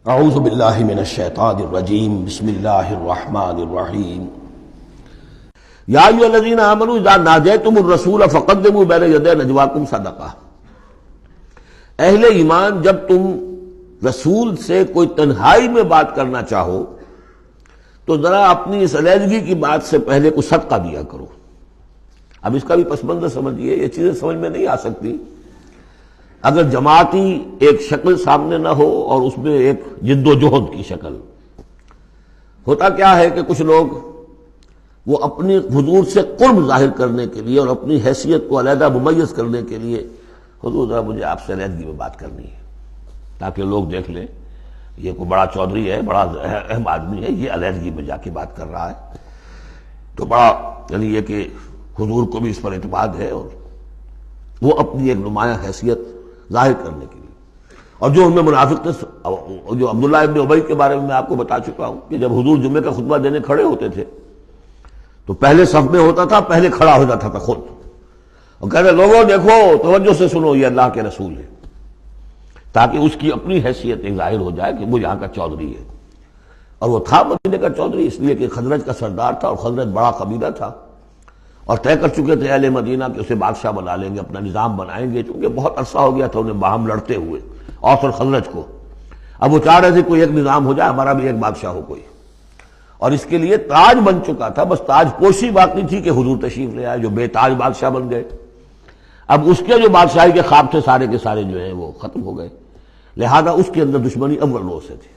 اعوذ باللہ من الشیطان الرجیم بسم اللہ الرحمن الرحیم یا ایھا الذین آمنوا اذا ناجیتم الرسول فقدموا بین یدی نجواکم صدقہ۔ اہل ایمان، جب تم رسول سے کوئی تنہائی میں بات کرنا چاہو تو ذرا اپنی اس علیحدگی کی بات سے پہلے کوئی صدقہ دیا کرو۔ اب اس کا بھی پس منظر سمجھیے، یہ چیزیں سمجھ میں نہیں آ سکتی اگر جماعتی ایک شکل سامنے نہ ہو اور اس میں ایک جد و جہد کی شکل۔ ہوتا کیا ہے کہ کچھ لوگ وہ اپنی حضور سے قرب ظاہر کرنے کے لیے اور اپنی حیثیت کو علیحدہ ممیز کرنے کے لیے، حضور ذرا مجھے آپ سے علیحدگی میں بات کرنی ہے تاکہ لوگ دیکھ لیں یہ کوئی بڑا چودھری ہے، بڑا اہم آدمی ہے، یہ علیحدگی میں جا کے بات کر رہا ہے، تو بڑا یعنی یہ کہ حضور کو بھی اس پر اعتماد ہے، اور وہ اپنی ایک نمایاں حیثیت ظاہر کرنے کے لیے۔ اور جو ان میں منافق تھے، جو عبداللہ ابن ابی کے بارے میں آپ کو بتا چکا ہوں کہ جب حضور جمعے کا خطبہ دینے کھڑے ہوتے تھے تو پہلے صف میں ہوتا تھا، پہلے کھڑا ہو جاتا تھا خود، اور کہتے لوگوں دیکھو توجہ سے سنو، یہ اللہ کے رسول ہے، تاکہ اس کی اپنی حیثیت ایک ظاہر ہو جائے کہ وہ یہاں کا چودھری ہے۔ اور وہ تھا مدینے کا چودھری، اس لیے کہ خزرج کا سردار تھا، اور خزرج بڑا قبیلہ تھا، اور طے کر چکے تھے اہل مدینہ کہ اسے بادشاہ بنا لیں گے، اپنا نظام بنائیں گے، چونکہ بہت عرصہ ہو گیا تھا انہیں باہم لڑتے ہوئے اوس اور خزرج کو۔ اب وہ چاہ رہے تھے کوئی ایک نظام ہو جائے، ہمارا بھی ایک بادشاہ ہو کوئی، اور اس کے لیے تاج بن چکا تھا، بس تاج پوشی باقی تھی کہ حضور تشریف لے آئے جو بے تاج بادشاہ بن گئے۔ اب اس کے جو بادشاہی کے خواب تھے سارے کے سارے جو ہیں وہ ختم ہو گئے، لہذا اس کے اندر دشمنی اول روز سے تھی،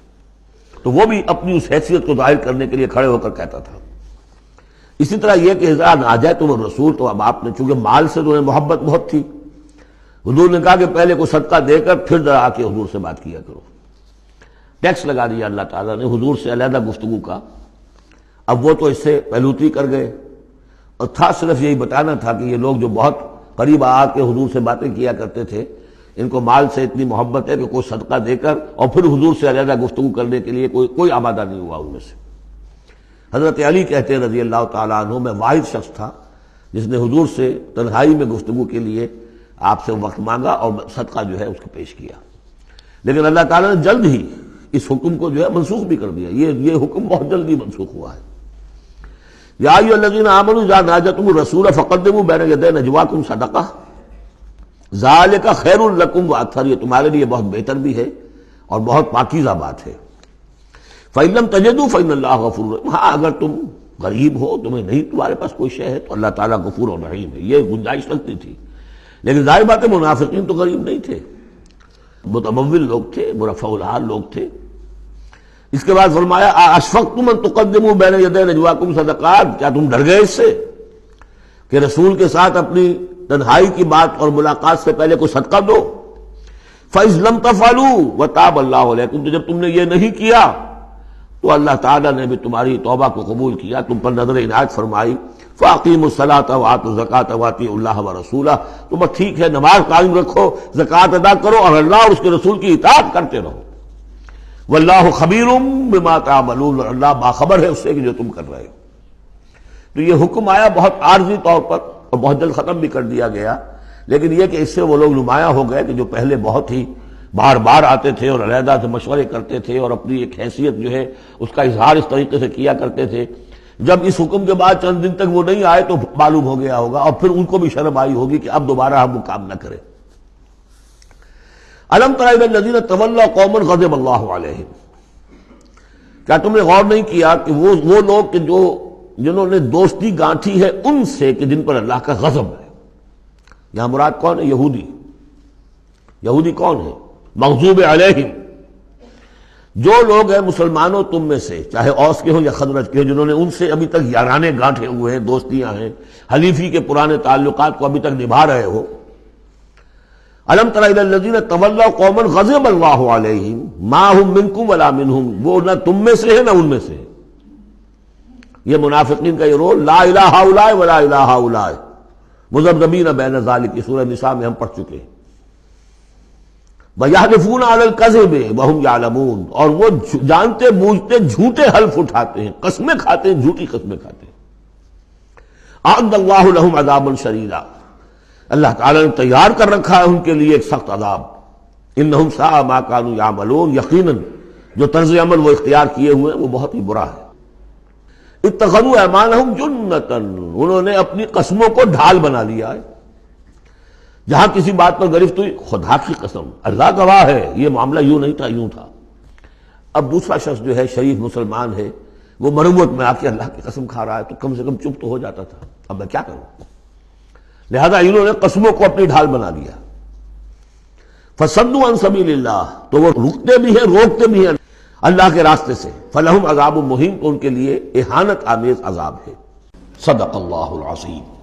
تو وہ بھی اپنی اس حیثیت کو ظاہر کرنے کے لیے کھڑے ہو کر کہتا تھا۔ اسی طرح یہ کہ اذا ناجیتم الرسول، تو اب آپ نے چونکہ مال سے انہیں محبت بہت تھی، حضور نے کہا کہ پہلے کوئی صدقہ دے کر پھر ذرا آ کے حضور سے بات کیا کرو۔ ٹیکس لگا دیا اللہ تعالیٰ نے حضور سے علیحدہ گفتگو کا۔ اب وہ تو اس سے پہلوتی کر گئے، اور تھا صرف یہی بتانا تھا کہ یہ لوگ جو بہت قریب آ کے حضور سے باتیں کیا کرتے تھے، ان کو مال سے اتنی محبت ہے کہ کوئی صدقہ دے کر اور پھر حضور سے علیحدہ گفتگو کرنے کے لیے کوئی آمادہ نہیں ہوا ان میں سے۔ حضرت علی کہتے ہیں رضی اللہ تعالیٰ عنہ، میں واحد شخص تھا جس نے حضور سے تنہائی میں گفتگو کے لیے آپ سے وقت مانگا اور صدقہ جو ہے اس کو پیش کیا، لیکن اللہ تعالیٰ نے جلد ہی اس حکم کو جو ہے منسوخ بھی کر دیا۔ یہ حکم بہت جلدی منسوخ ہوا ہے۔ یا ایھا الذین آمنوا اذا ناجیتم الرسول فقدموا بین یدی نجواکم صدقہ ذالک خیر لکم واطہر، یہ تمہارے لیے بہت بہتر بھی ہے اور بہت پاکیزہ بات ہے۔ فإن لم تجدوا فإن اللہ غفور رحیم، ہاں اگر تم غریب ہو، تمہیں نہیں تمہارے پاس کوئی شے ہے، تو اللہ تعالیٰ غفور اور رحیم ہے، یہ گنجائش رکھتی تھی۔ لیکن ظاہر بات ہے منافقین تو غریب نہیں تھے، متمول لوگ تھے، مرفع الحال لوگ تھے۔ اس کے بعد فرمایا اشفقتم ان تقدموا بین یدی نجواکم صدقات، کیا تم ڈر گئے اس سے کہ رسول کے ساتھ اپنی تنہائی کی بات اور ملاقات سے پہلے کوئی صدقہ دو؟ فإذ لم تفعلوا وتاب اللہ علیکم، تو جب تم نے یہ نہیں کیا تو اللہ تعالیٰ نے بھی تمہاری توبہ کو قبول کیا، تم پر نظر عنایت فرمائی۔ فاقیموا الصلاۃ وآتوا الزکاۃ واطیعوا اللہ ورسولہ، تو بس ٹھیک ہے، نماز قائم رکھو، زکوٰۃ ادا کرو، اور اللہ اور اس کے رسول کی اطاعت کرتے رہو۔ واللہ خبیر بما تعملون، اور اللہ باخبر ہے اس سے کہ جو تم کر رہے ہو۔ تو یہ حکم آیا بہت عارضی طور پر اور بہت جلد ختم بھی کر دیا گیا، لیکن یہ کہ اس سے وہ لوگ نمایاں ہو گئے کہ جو پہلے بہت ہی بار بار آتے تھے اور علیحدہ سے مشورے کرتے تھے اور اپنی ایک حیثیت جو ہے اس کا اظہار اس طریقے سے کیا کرتے تھے، جب اس حکم کے بعد چند دن تک وہ نہیں آئے تو معلوم ہو گیا ہوگا، اور پھر ان کو بھی شرم آئی ہوگی کہ اب دوبارہ ہم وہ کام نہ کریں۔ الم تر الی الذین تولوا قوما غضب اللہ علیہم، کیا تم نے غور نہیں کیا کہ وہ لوگ کہ جنہوں نے دوستی گانٹھی ہے ان سے کہ جن پر اللہ کا غضب ہے۔ یہاں مراد کون ہے؟ یہودی۔ یہودی کون ہے؟ مغضوب علیہم، جو لوگ ہیں مسلمانوں تم میں سے، چاہے اوس کے ہوں یا خزرج کے ہوں، جنہوں نے ان سے ابھی تک یارانے گانٹھے ہوئے ہیں، دوستیاں ہیں، حلیفی کے پرانے تعلقات کو ابھی تک نبھا رہے ہو۔ الم تر الی الذین تولوا قوما غضب اللہ علیہم ما هم منکم ولا منہم، وہ نہ تم میں سے ہے نہ ان میں سے۔ یہ منافقین کا یہ رول، لا الہ ہؤلاء ولا الہ ہؤلاء مذبذبین بین ذلک، سورہ نساء میں ہم پڑھ چکے ہیں۔ وَيَحْلِفُونَ عَلَى الْكَذِبِ وَهُمْ يَعْلَمُونَ، اور وہ جانتے بوجھتے جھوٹے حلف اٹھاتے ہیں، قسمیں کھاتے ہیں، جھوٹی قسمیں کھاتے ہیں۔ أَعَدَّ اللَّهُ لَهُمْ عَذَابًا شَدِيدًا، اللہ تعالیٰ نے تیار کر رکھا ہے ان کے لیے ایک سخت عذاب۔ انہم ساء ما كانوا يعملون، یقیناً جو طرز عمل وہ اختیار کیے ہوئے ہیں وہ بہت ہی برا ہے۔ اتخذوا ایمانہم جنۃ، انہوں نے اپنی قسموں کو ڈھال بنا لیا ہے۔ جہاں کسی بات پر گرفت ہوئی، خدا کی قسم، اللہ گواہ ہے یہ معاملہ یوں نہیں تھا، یوں تھا۔ اب دوسرا شخص جو ہے شریف مسلمان ہے، وہ مروت میں آ کے اللہ کی قسم کھا رہا ہے تو کم سے کم چپ تو ہو جاتا تھا، اب میں کیا کروں؟ لہذا انہوں نے قسموں کو اپنی ڈھال بنا لیا۔ فصدوا عن سبیل اللہ، تو وہ رکتے بھی ہیں روکتے بھی ہیں اللہ کے راستے سے۔ فلہم عذاب مہین، تو ان کے لیے اہانت آمیز عذاب ہے۔ صدق اللہ العظیم۔